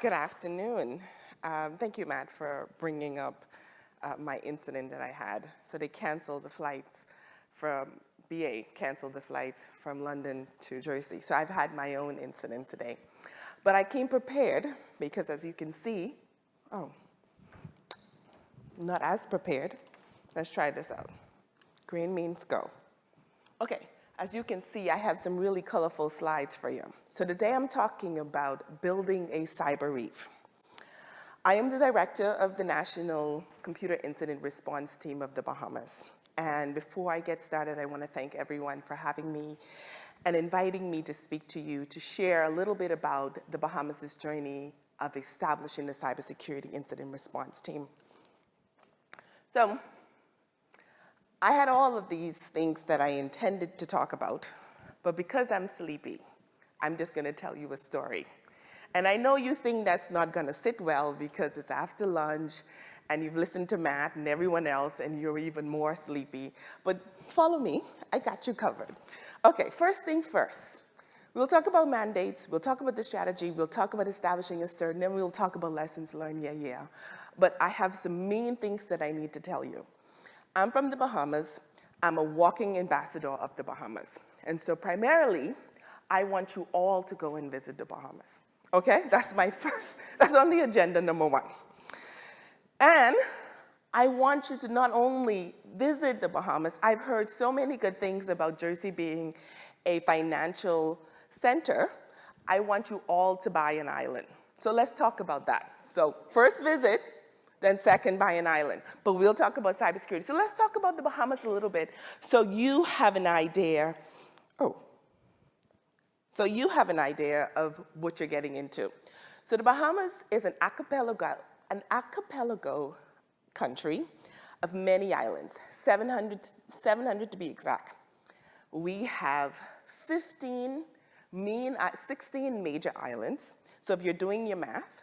Good afternoon. Thank you, Matt, for bringing up my incident that I had. So they canceled the flights from, BA canceled the flights from London to Jersey. So I've had my own incident today. But I came prepared because, as you can see, not as prepared. Let's try this out. Green means go. Okay, as you can see, I have some really colorful slides for you. So today I'm talking about building a cyber reef. I am the director of the National Computer Incident Response Team of the Bahamas. And before I get started, I want to thank everyone for having me and inviting me to speak to you to share a little bit about the Bahamas' journey of establishing the Cybersecurity Incident Response Team. So, I had all of these things that I intended to talk about, but because I'm sleepy, I'm just going to tell you a story. And I know you think that's not going to sit well because it's after lunch and you've listened to Matt and everyone else and you're even more sleepy, but follow me, I got you covered. Okay, first thing first. We'll talk about mandates, we'll talk about the strategy, we'll talk about establishing a CERT, and then we'll talk about lessons learned, yeah. But I have some main things that I need to tell you. I'm from the Bahamas. I'm a walking ambassador of the Bahamas. And so primarily, I want you all to go and visit the Bahamas. Okay, that's on the agenda, number one. And I want you to not only visit the Bahamas, I've heard so many good things about Jersey being a financial center. I want you all to buy an island. So let's talk about that. So first visit, then second, buy an island. But we'll talk about cybersecurity. So let's talk about the Bahamas a little bit so you have an idea. So you have an idea of what you're getting into. So the Bahamas is an archipelago country of many islands, 700 to be exact. We have 16 major islands. So if you're doing your math,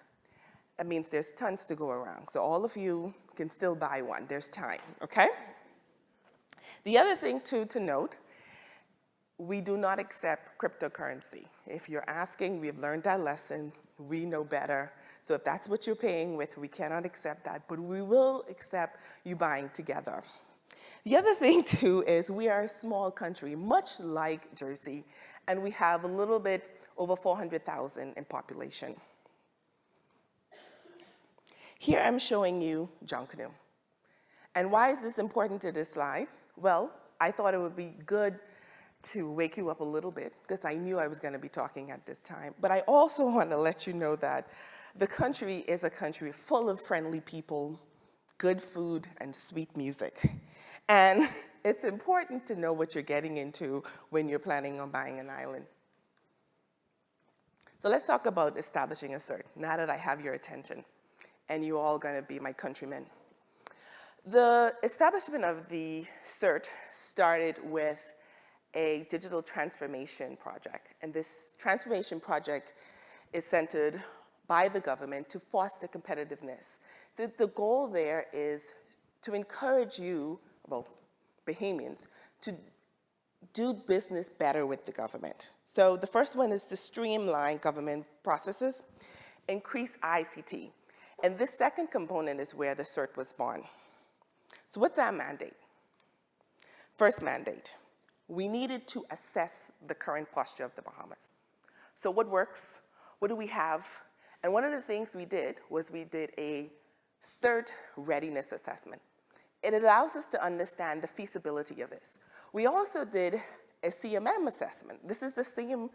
that means there's tons to go around. So all of you can still buy one. There's time, okay? The other thing, too, to note, we do not accept cryptocurrency. If you're asking, we've learned that lesson. We know better. So if that's what you're paying with, we cannot accept that. But we will accept you buying together. The other thing, too, is we are a small country, much like Jersey, and we have a little bit over 400,000 in population. Here I'm showing you Junkanoo. And why is this important to this slide? Well, I thought it would be good to wake you up a little bit because I knew I was going to be talking at this time. But I also want to let you know that the country is a country full of friendly people, good food, and sweet music. And it's important to know what you're getting into when you're planning on buying an island. So let's talk about establishing a CERT, now that I have your attention, and you're all going to be my countrymen. The establishment of the CERT started with a digital transformation project, and this transformation project is centered by the government to foster competitiveness. The goal there is to encourage you, well, Bahamians, to do business better with the government. So the first one is to streamline government processes, increase ICT. And this second component is where the CERT was born. So what's our mandate? First mandate, we needed to assess the current posture of the Bahamas. So what works? What do we have? And one of the things we did was we did a CERT readiness assessment. It allows us to understand the feasibility of this. We also did a CMM assessment. This is the same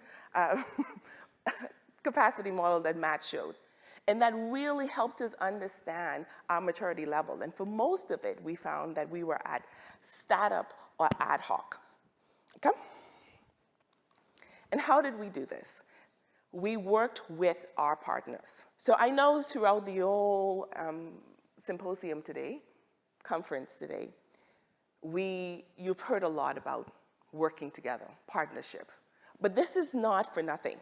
capacity model that Matt showed. And that really helped us understand our maturity level. And for most of it, we found that we were at startup or ad hoc. Okay? And how did we do this? We worked with our partners. So I know throughout the whole symposium today, conference today, you've heard a lot about working together, partnership. But this is not for nothing.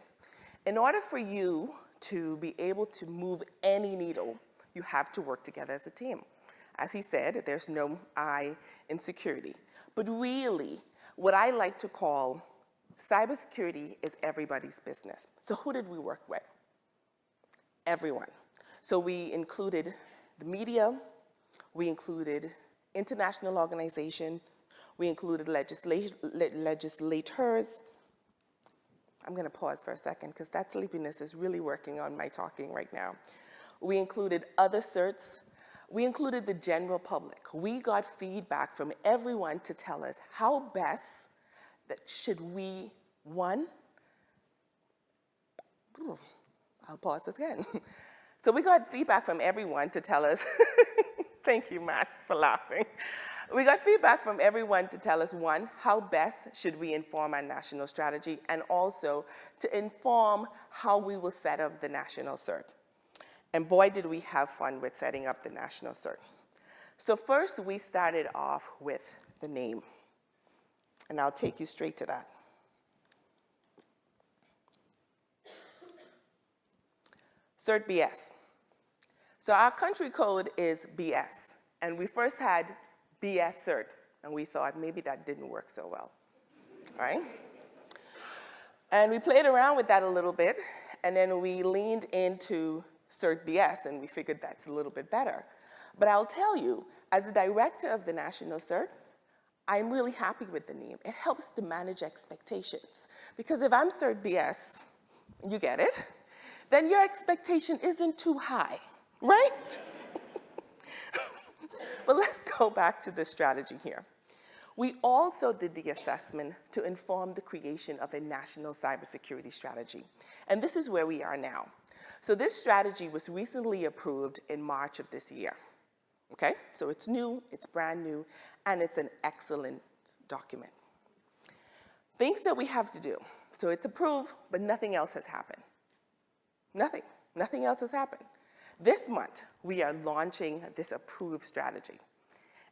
In order for you to be able to move any needle, you have to work together as a team. As he said, there's no I in security. But really, what I like to call cybersecurity is everybody's business. So who did we work with? everyone. So we included the media, we included international organization, we included legislators. I'm going to pause for a second because that sleepiness is really working on my talking right now. We included other CERTs. We included the general public. We got feedback from everyone to tell us how best that should we, one, I'll pause again. So we got feedback from everyone to tell us, thank you, Matt, for laughing. We got feedback from everyone to tell us, one, how best should we inform our national strategy, and also to inform how we will set up the national CERT. And boy, did we have fun with setting up the national CERT. So first, we started off with the name. And I'll take you straight to that. CERT-BS. So our country code is BS. And we first had BS CERT. And we thought maybe that didn't work so well, right? And we played around with that a little bit. And then we leaned into CERT-BS, and we figured that's a little bit better. But I'll tell you, as a director of the National CERT, I'm really happy with the name. It helps to manage expectations. Because if I'm CERT-BS, you get it, then your expectation isn't too high, right? But let's go back to the strategy here. We also did the assessment to inform the creation of a national cybersecurity strategy. And this is where we are now. So this strategy was recently approved in March of this year, okay? So it's new, it's brand new, and it's an excellent document. Things that we have to do. So it's approved, but nothing else has happened. Nothing else has happened. This month, we are launching this approved strategy.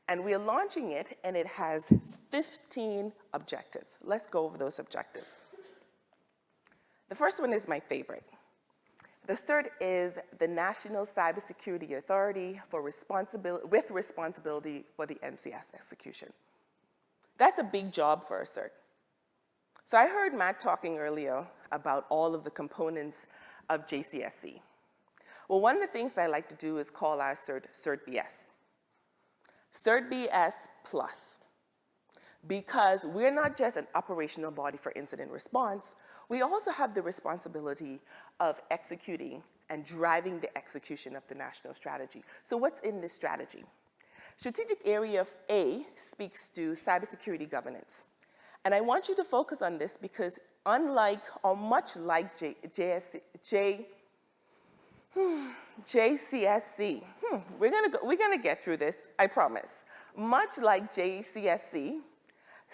And we are launching it, and it has 15 objectives. Let's go over those objectives. The first one is my favorite. The CERT is the National Cybersecurity Authority with responsibility for the NCS execution. That's a big job for a CERT. So I heard Matt talking earlier about all of the components of JCSC. Well, one of the things I like to do is call our CERT CERT-BS. CERT-BS plus. Because we're not just an operational body for incident response, we also have the responsibility of executing and driving the execution of the national strategy. So what's in this strategy? Strategic Area A speaks to cybersecurity governance. And I want you to focus on this because unlike, or much like JCSC, we're gonna get through this, I promise. Much like JCSC,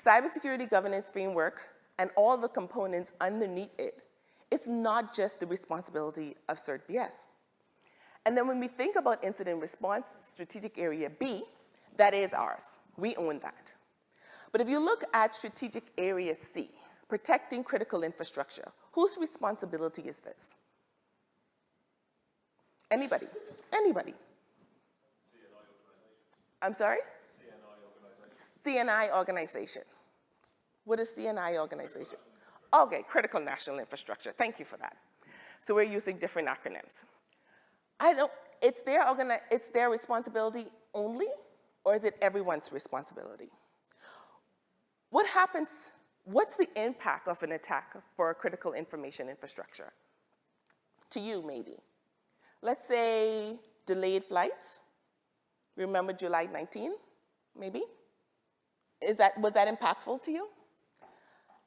cybersecurity governance framework and all the components underneath it, it's not just the responsibility of CERT-BS. And then when we think about incident response, strategic area B, that is ours. We own that. But if you look at strategic area C, protecting critical infrastructure, whose responsibility is this? Anybody? Anybody? I'm sorry? CNI organization. What is CNI organization? Okay, critical national infrastructure. Thank you for that. So we're using different acronyms. It's their responsibility only, or is it everyone's responsibility? What happens, what's the impact of an attack for a critical information infrastructure? To you, maybe. Let's say delayed flights. Remember July 19, maybe? Was that impactful to you?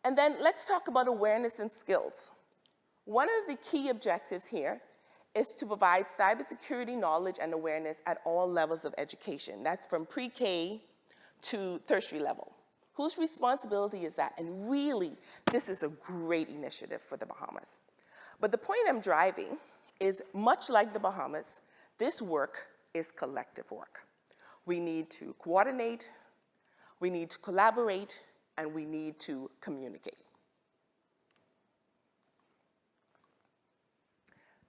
And then let's talk about awareness and skills. One of the key objectives here is to provide cybersecurity knowledge and awareness at all levels of education. That's from pre-K to tertiary level. Whose responsibility is that? And really, this is a great initiative for the Bahamas. But the point I'm driving is much like the Bahamas, this work is collective work. We need to coordinate, we need to collaborate, and we need to communicate.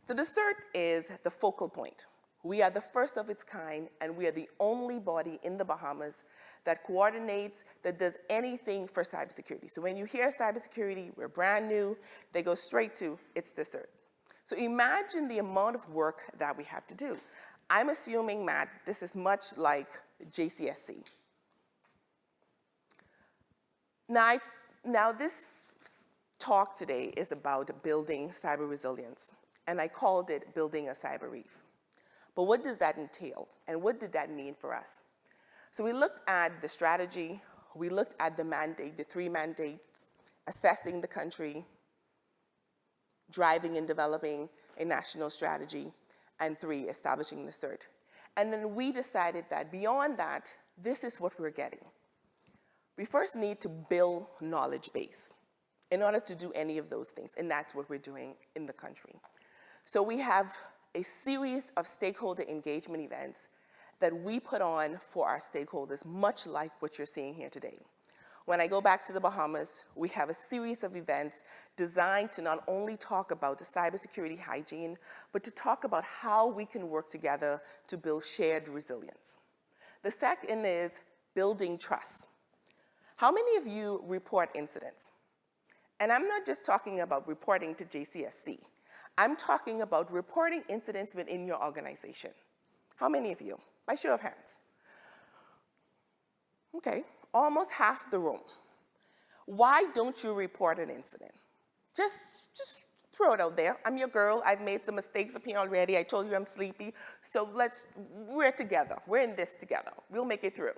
So the CERT is the focal point. We are the first of its kind, and we are the only body in the Bahamas that coordinates, that does anything for cybersecurity. So when you hear cybersecurity, we're brand new, they go straight to, it's the CERT. So imagine the amount of work that we have to do. I'm assuming, Matt, this is much like JCSC. Now this talk today is about building cyber resilience, and I called it Building a Cyber Reef. But what does that entail, and what did that mean for us? So we looked at the strategy, we looked at the mandate, the 3 mandates, assessing the country, driving and developing a national strategy, and 3, establishing the CERT. And then we decided that beyond that, this is what we're getting. We first need to build knowledge base in order to do any of those things, and that's what we're doing in the country. So we have a series of stakeholder engagement events that we put on for our stakeholders, much like what you're seeing here today. When I go back to the Bahamas, we have a series of events designed to not only talk about the cybersecurity hygiene, but to talk about how we can work together to build shared resilience. The second is building trust. How many of you report incidents? And I'm not just talking about reporting to JCSC. I'm talking about reporting incidents within your organization. How many of you? By show of hands. Okay, almost half the room. Why don't you report an incident? Just throw it out there. I'm your girl. I've made some mistakes up here already. I told you I'm sleepy. So we're together. We're in this together. We'll make it through.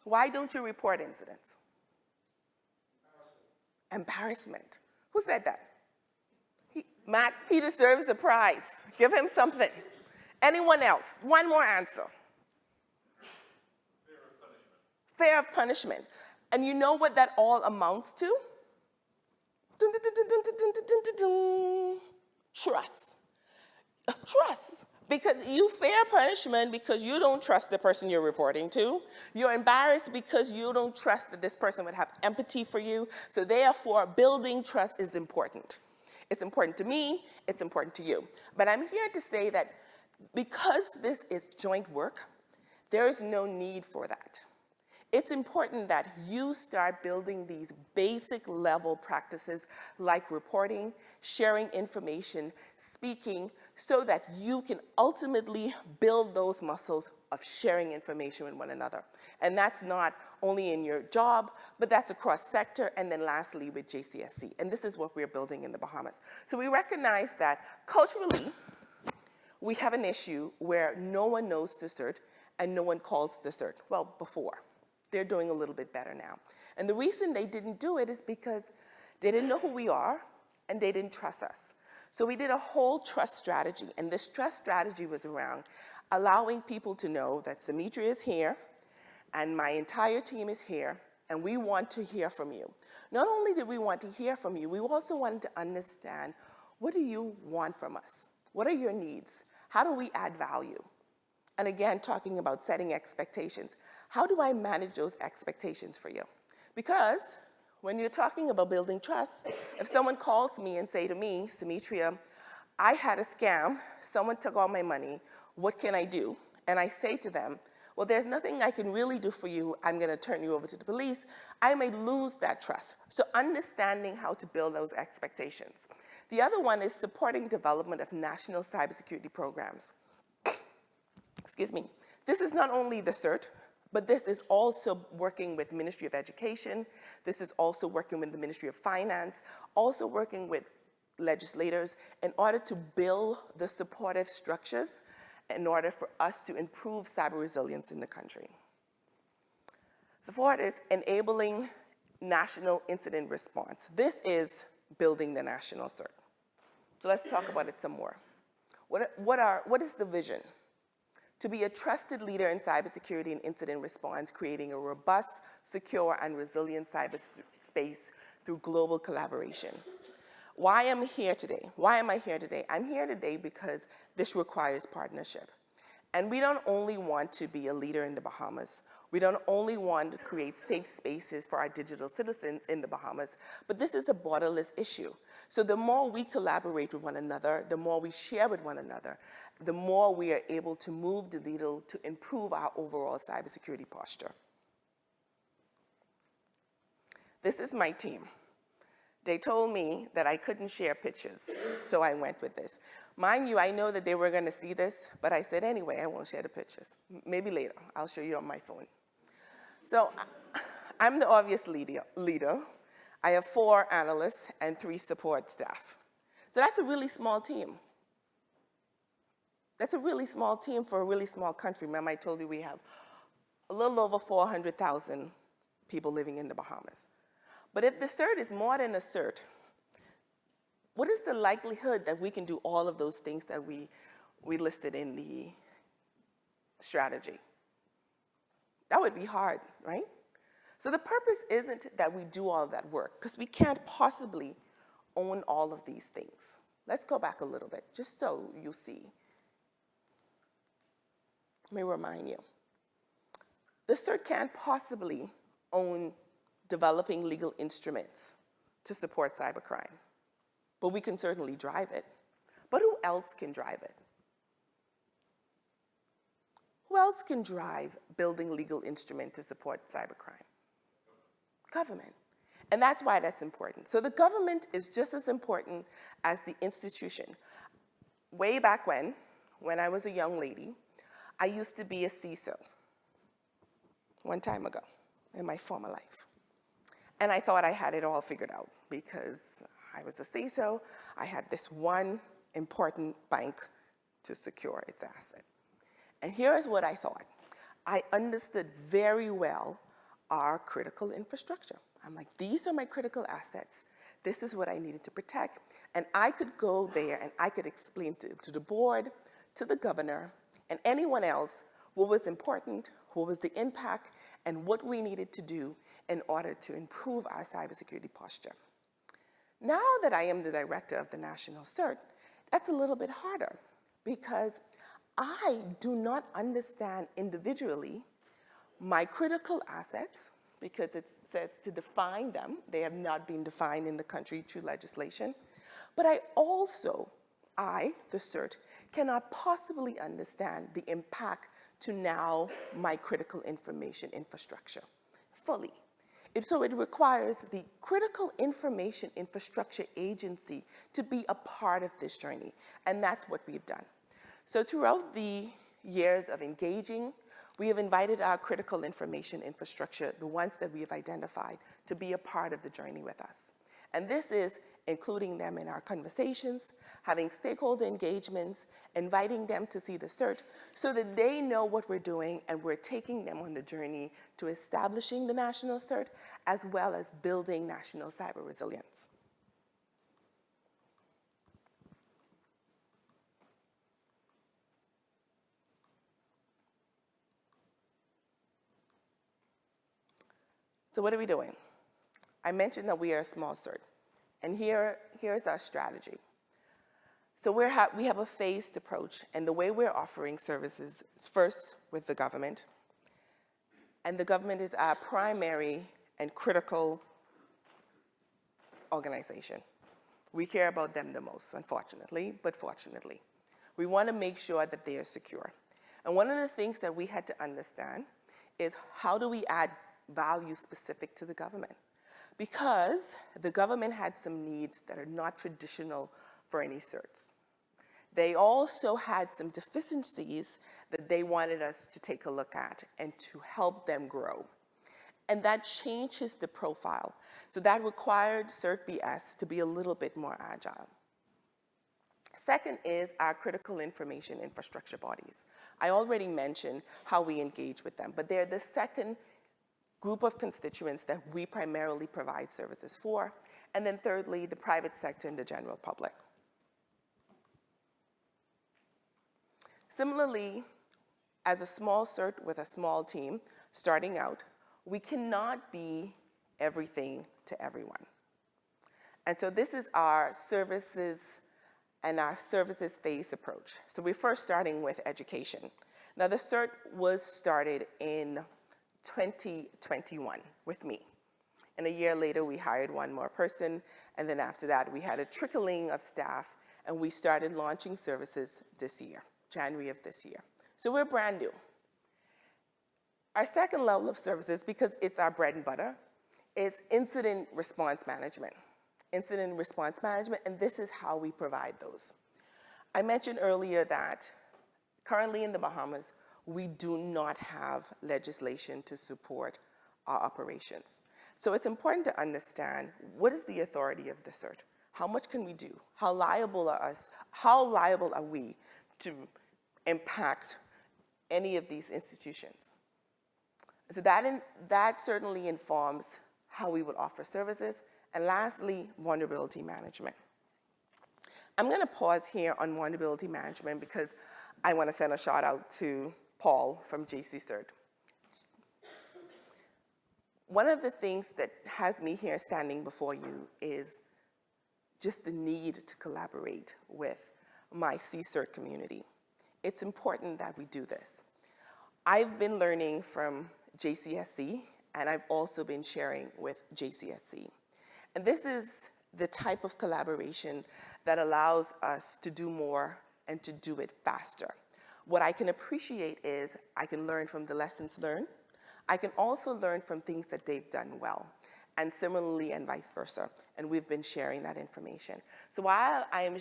Why don't you report incidents? Embarrassment. Who said that? Matt, he deserves a prize. Give him something. Anyone else? One more answer. Fear of punishment. Fear of punishment. And you know what that all amounts to? Trust. Trust. Because you fear punishment because you don't trust the person you're reporting to. You're embarrassed because you don't trust that this person would have empathy for you. So therefore, building trust is important. It's important to me, it's important to you. But I'm here to say that because this is joint work, there is no need for that. It's important that you start building these basic level practices like reporting, sharing information, speaking, so that you can ultimately build those muscles of sharing information with one another. And that's not only in your job, but that's across sector, and then lastly with JCSC. And this is what we're building in the Bahamas. So we recognize that culturally, we have an issue where no one knows the CERT and no one calls the CERT. Well, before. They're doing a little bit better now. And the reason they didn't do it is because they didn't know who we are and they didn't trust us. So we did a whole trust strategy, and this trust strategy was around allowing people to know that Sametria is here and my entire team is here and we want to hear from you. Not only did we want to hear from you, we also wanted to understand, what do you want from us? What are your needs? How do we add value? And again, talking about setting expectations. How do I manage those expectations for you? Because when you're talking about building trust, if someone calls me and say to me, Sametria, I had a scam, someone took all my money, what can I do? And I say to them, well, there's nothing I can really do for you, I'm gonna turn you over to the police, I may lose that trust. So understanding how to build those expectations. The other one is supporting development of national cybersecurity programs. Excuse me. This is not only the CERT, but this is also working with Ministry of Education. This is also working with the Ministry of Finance, also working with legislators in order to build the supportive structures in order for us to improve cyber resilience in the country. The fourth is enabling national incident response. This is building the national CERT. So let's talk about it some more. What is the vision? To be a trusted leader in cybersecurity and incident response, creating a robust, secure, and resilient cyberspace through global collaboration. Why am I here today? Why am I here today? I'm here today because this requires partnership. And we don't only want to be a leader in the Bahamas. We don't only want to create safe spaces for our digital citizens in the Bahamas, but this is a borderless issue. So the more we collaborate with one another, the more we share with one another, the more we are able to move the needle to improve our overall cybersecurity posture. This is my team. They told me that I couldn't share pictures, so I went with this. Mind you, I know that they were going to see this, but I said, anyway, I won't share the pictures. Maybe later. I'll show you on my phone. So I'm the obvious leader. I have 4 analysts and 3 support staff. So that's a really small team. That's a really small team for a really small country. Remember, I told you we have a little over 400,000 people living in the Bahamas. But if the CERT is more than a CERT, what is the likelihood that we can do all of those things that we listed in the strategy? That would be hard, right? So the purpose isn't that we do all of that work, because we can't possibly own all of these things. Let's go back a little bit, just so you see. Let me remind you. The CERT can't possibly own developing legal instruments to support cybercrime, but we can certainly drive it. But who else can drive it? Who else can drive building legal instrument to support cybercrime? Government. And that's why that's important. So the government is just as important as the institution. Way back when I was a young lady, I used to be a CISO one time ago in my former life. And I thought I had it all figured out because I was a CISO. I had this one important bank to secure its asset. And here's what I thought. I understood very well our critical infrastructure. I'm like, these are my critical assets. This is what I needed to protect. And I could go there and I could explain to the board, to the governor, and anyone else what was important, what was the impact, and what we needed to do in order to improve our cybersecurity posture. Now that I am the director of the National CERT, that's a little bit harder because I do not understand individually my critical assets, because it says to define them. They have not been defined in the country through legislation. But I also, the CERT, cannot possibly understand the impact to now my critical information infrastructure fully. So it requires the Critical Information Infrastructure Agency to be a part of this journey, and that's what we've done. So throughout the years of engaging, we have invited our critical information infrastructure, the ones that we have identified, to be a part of the journey with us. And this is including them in our conversations, having stakeholder engagements, inviting them to see the CERT so that they know what we're doing and we're taking them on the journey to establishing the national CERT as well as building national cyber resilience. So what are we doing? I mentioned that we are a small CERT, and here's our strategy. So we have a phased approach, and the way we're offering services is first with the government, and the government is our primary and critical organization. We care about them the most, unfortunately, but fortunately. We want to make sure that they are secure. And one of the things that we had to understand is how do we add value specific to the government? Because the government had some needs that are not traditional for any CERTs. They also had some deficiencies that they wanted us to take a look at and to help them grow. And that changes the profile. So that required CERT-BS to be a little bit more agile. Second is our critical information infrastructure bodies. I already mentioned how we engage with them, but they're the second group of constituents that we primarily provide services for. And then thirdly, the private sector and the general public. Similarly, as a small CERT with a small team starting out, we cannot be everything to everyone. And so this is our services and our services phase approach. So we're first starting with education. Now the CERT was started in 2021 with me. And a year later, we hired one more person. And then after that, we had a trickling of staff. And we started launching services this year, January of this year. So we're brand new. Our second level of services, because it's our bread and butter, is incident response management. incident response management, and this is how we provide those. I mentioned earlier that currently in the Bahamas, we do not have legislation to support our operations. So it's important to understand what is the authority of the CERT? How much can we do? How liable are we to impact any of these institutions? So that certainly informs how we would offer services. And lastly, vulnerability management. I'm going to pause here on vulnerability management because I want to send a shout out to Paul from JC-CERT. One of the things that has me here standing before you is just the need to collaborate with my CERT community. It's important that we do this. I've been learning from JCSC, and I've also been sharing with JCSC. And this is the type of collaboration that allows us to do more and to do it faster. What I can appreciate is I can learn from the lessons learned. I can also learn from things that they've done well, and similarly and vice versa. And we've been sharing that information. So while I am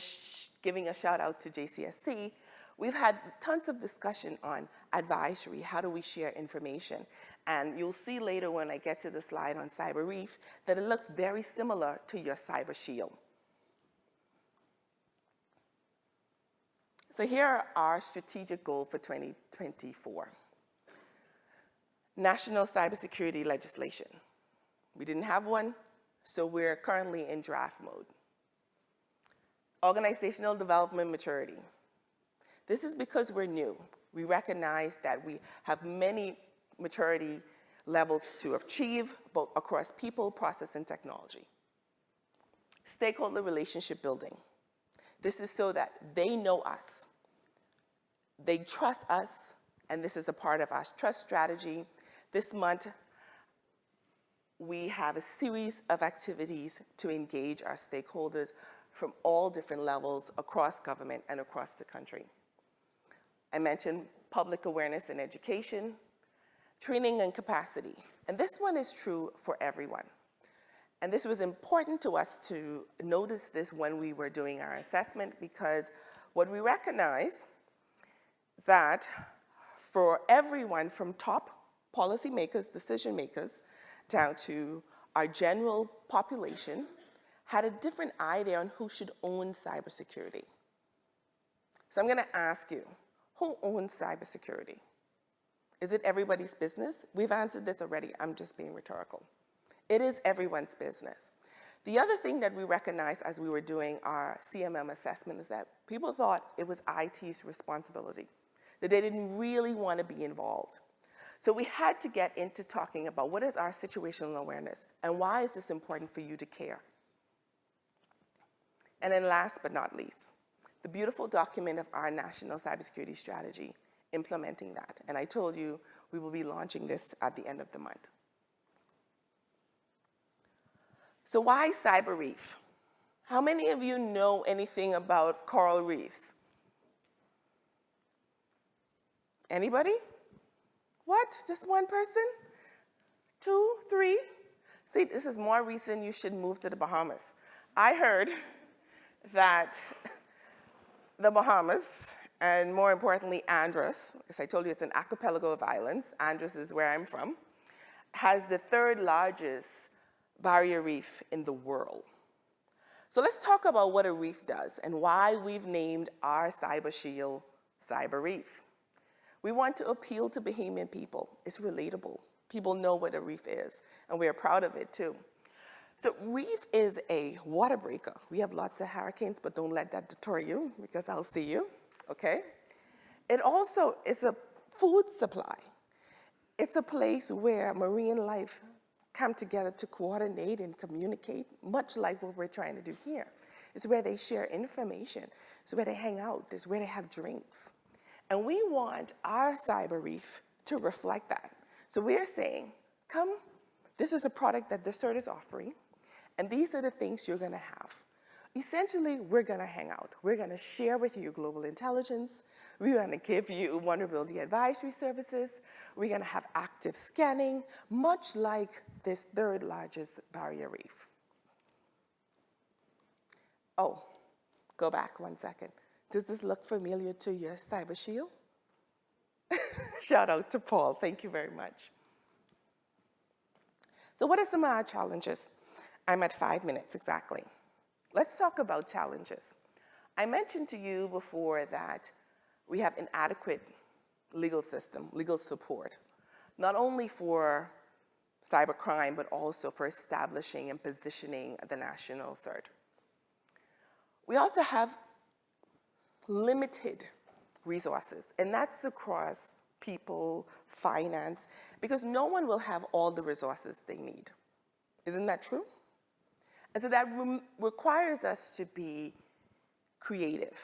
giving a shout out to JCSC, we've had tons of discussion on advisory, how do we share information? And you'll see later when I get to the slide on Cyber Reef that it looks very similar to your Cyber Shield. So here are our strategic goals for 2024. National cybersecurity legislation. We didn't have one, so we're currently in draft mode. Organizational development maturity. This is because we're new. We recognize that we have many maturity levels to achieve, both across people, process, and technology. Stakeholder relationship building. This is so that they know us, they trust us, and this is a part of our trust strategy. This month, we have a series of activities to engage our stakeholders from all different levels across government and across the country. I mentioned public awareness and education, training and capacity. And this one is true for everyone. And this was important to us to notice this when we were doing our assessment, because what we recognize is that for everyone from top policymakers, decision makers, down to our general population, had a different idea on who should own cybersecurity. So I'm going to ask you, who owns cybersecurity? Is it everybody's business? We've answered this already. I'm just being rhetorical. It is everyone's business. The other thing that we recognized as we were doing our CMM assessment is that people thought it was IT's responsibility, that they didn't really want to be involved. So we had to get into talking about what is our situational awareness and why is this important for you to care? And then last but not least, the beautiful document of our national cybersecurity strategy, implementing that. And I told you we will be launching this at the end of the month. So why Cyber Reef? How many of you know anything about coral reefs? Anybody? What? Just one person? 2, 3? See, this is more recent. You should move to the Bahamas. I heard that the Bahamas, and more importantly, Andros, as I told you, it's an archipelago of islands. Andros is where I'm from, has the 3rd largest barrier reef in the world. So let's talk about what a reef does and why we've named our Cyber Shield Cyber Reef. We want to appeal to Bahamian people. It's relatable. People know what a reef is, and we are proud of it too. So reef is a water breaker. We have lots of hurricanes, but don't let that deter you because I'll see you, okay? It also is a food supply. It's a place where marine life come together to coordinate and communicate, much like what we're trying to do here. It's where they share information. It's where they hang out. It's where they have drinks. And we want our cyber reef to reflect that. So we're saying, come, this is a product that the CERT is offering, and these are the things you're gonna have. Essentially, we're gonna hang out. We're gonna share with you global intelligence. We're gonna give you vulnerability advisory services. We're gonna have active scanning, much like this 3rd largest barrier reef. Oh, go back 1 second. Does this look familiar to your Cyber Shield? Shout out to Paul, thank you very much. So what are some of our challenges? I'm at 5 minutes exactly. Let's talk about challenges. I mentioned to you before that we have inadequate legal system, legal support, not only for cybercrime, but also for establishing and positioning the national CERT. We also have limited resources, and that's across people, finance, because no one will have all the resources they need. Isn't that true? And so that requires us to be creative.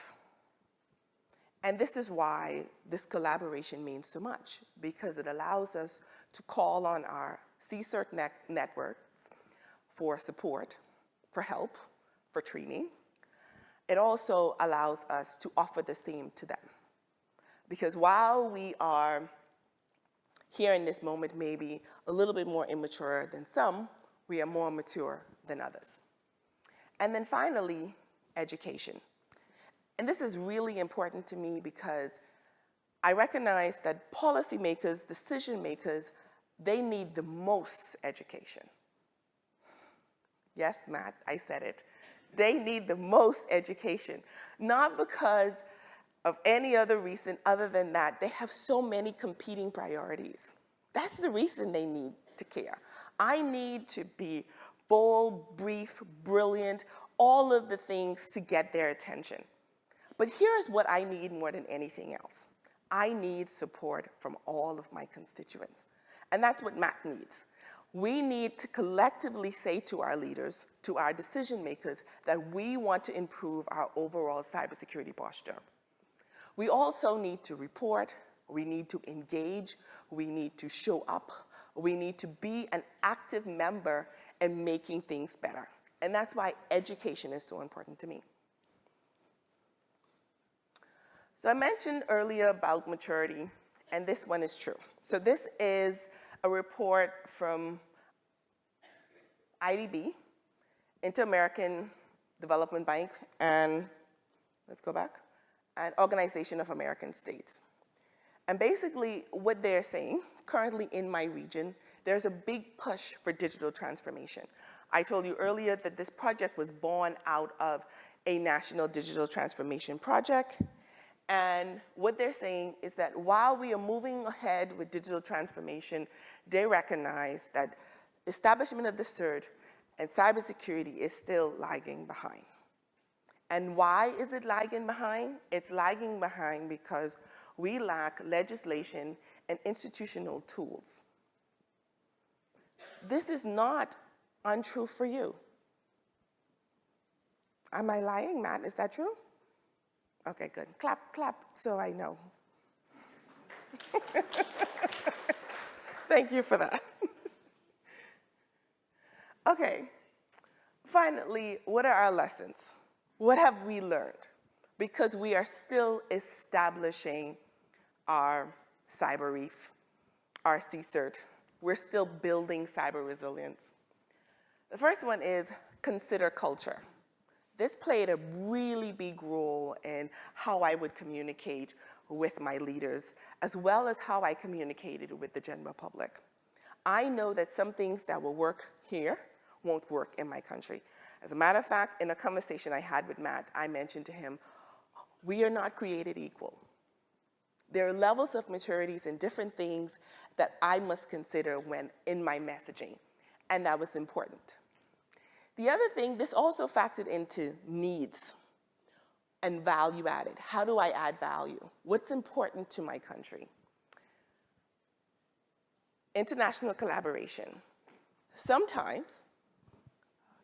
And this is why this collaboration means so much, because it allows us to call on our CERT network for support, for help, for training. It also allows us to offer the same to them. Because while we are here in this moment maybe a little bit more immature than some, we are more mature than others. And then finally, education. And this is really important to me because I recognize that policymakers, decision makers, they need the most education. Yes, Matt, I said it. They need the most education, not because of any other reason other than that they have so many competing priorities. That's the reason they need to care. I need to be bold, brief, brilliant, all of the things to get their attention. But here's what I need more than anything else. I need support from all of my constituents. And that's what Matt needs. We need to collectively say to our leaders, to our decision makers, that we want to improve our overall cybersecurity posture. We also need to report, we need to engage, we need to show up, we need to be an active member in making things better. And that's why education is so important to me. So I mentioned earlier about maturity, and this one is true. So this is a report from IDB, Inter-American Development Bank, and let's go back, and Organization of American States. And basically what they're saying, currently in my region, there's a big push for digital transformation. I told you earlier that this project was born out of a national digital transformation project. And what they're saying is that while we are moving ahead with digital transformation, they recognize that establishment of the CERT and cybersecurity is still lagging behind. And why is it lagging behind? It's lagging behind because we lack legislation and institutional tools. This is not untrue for you. Am I lying, Matt? Is that true? Okay, good. Clap, clap, so I know. Thank you for that. Okay, finally, what are our lessons? What have we learned? Because we are still establishing our cyber reef, our CERT. We're still building cyber resilience. The first one is consider culture. This played a really big role in how I would communicate with my leaders, as well as how I communicated with the general public. I know that some things that will work here won't work in my country. As a matter of fact, in a conversation I had with Matt, I mentioned to him, we are not created equal. There are levels of maturities and different things that I must consider when in my messaging, and that was important. The other thing, this also factored into needs and value added. How do I add value? What's important to my country? International collaboration. Sometimes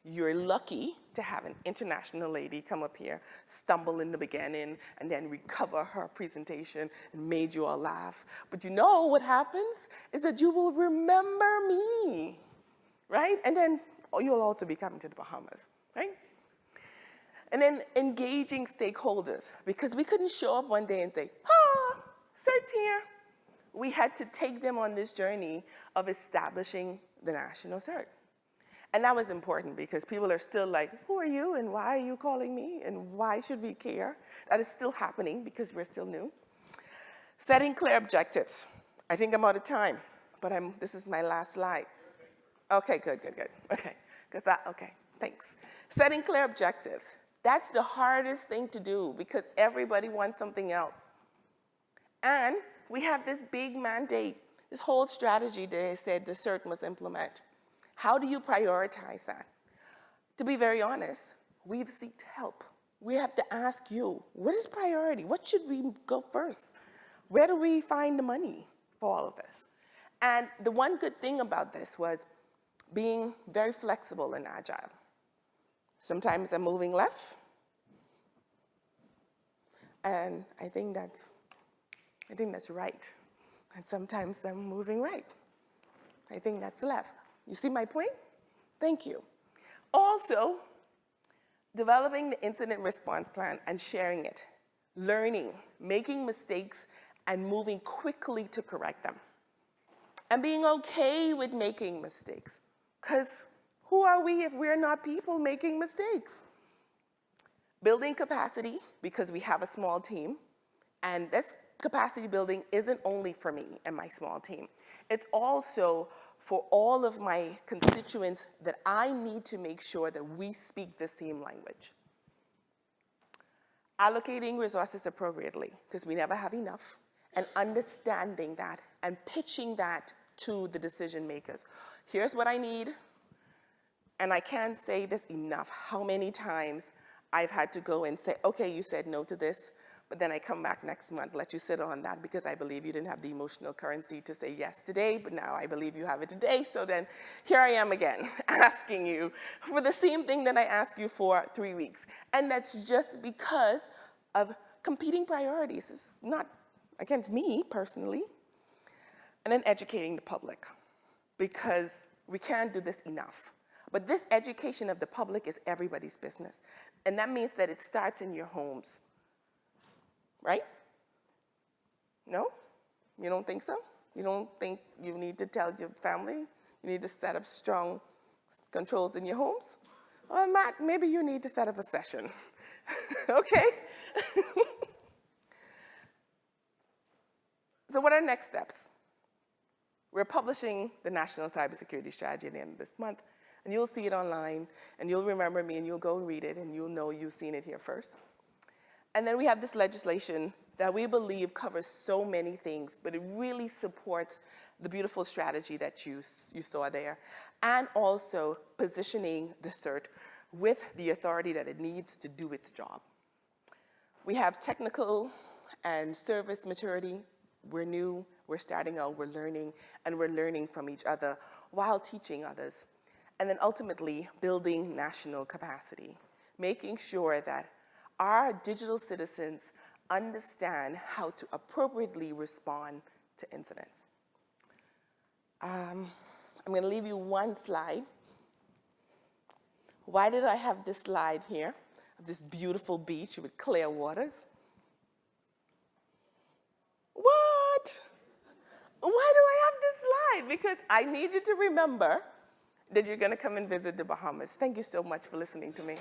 you're lucky to have an international lady come up here, stumble in the beginning, and then recover her presentation and made you all laugh. But you know what happens is that you will remember me, right? And then you'll also be coming to the Bahamas, right? And then engaging stakeholders, because we couldn't show up one day and say, CERT's here. We had to take them on this journey of establishing the national CERT. And that was important because people are still like, who are you and why are you calling me and why should we care? That is still happening because we're still new. Setting clear objectives. I think I'm out of time, but this is my last slide. Okay, good. Okay, okay, thanks. Setting clear objectives. That's the hardest thing to do because everybody wants something else. And we have this big mandate, this whole strategy that they said the CERT must implement. How do you prioritize that? To be very honest, we've sought help. We have to ask you, what is priority? What should we go first? Where do we find the money for all of this? And the one good thing about this was being very flexible and agile. Sometimes I'm moving left, and I think that's right. And sometimes I'm moving right. I think that's left. You see my point? Thank you. Also, developing the incident response plan and sharing it, learning, making mistakes, and moving quickly to correct them. And being okay with making mistakes, because who are we if we're not people making mistakes? Building capacity, because we have a small team, and this capacity building isn't only for me and my small team. It's also for all of my constituents that I need to make sure that we speak the same language. Allocating resources appropriately, because we never have enough, and understanding that and pitching that to the decision makers. Here's what I need, and I can't say this enough, how many times I've had to go and say, okay, you said no to this, but then I come back next month, let you sit on that because I believe you didn't have the emotional currency to say yes today, but now I believe you have it today. So then here I am again, asking you for the same thing that I asked you for 3 weeks. And that's just because of competing priorities. It's not against me personally. And then educating the public, because we can't do this enough. But this education of the public is everybody's business. And that means that it starts in your homes. Right? No? You don't think so? You don't think you need to tell your family? You need to set up strong controls in your homes? Well, Matt, maybe you need to set up a session. Okay? So what are next steps? We're publishing the National Cybersecurity Strategy at the end of this month, and you'll see it online, and you'll remember me, and you'll go read it, and you'll know you've seen it here first. And then we have this legislation that we believe covers so many things, but it really supports the beautiful strategy that you saw there, and also positioning the CERT with the authority that it needs to do its job. We have technical and service maturity. We're new, we're starting out, we're learning, and we're learning from each other while teaching others. And then ultimately, building national capacity, making sure that our digital citizens understand how to appropriately respond to incidents. I'm going to leave you one slide. Why did I have this slide here of this beautiful beach with clear waters? What? Why do I have this slide? Because I need you to remember that you're going to come and visit the Bahamas. Thank you so much for listening to me.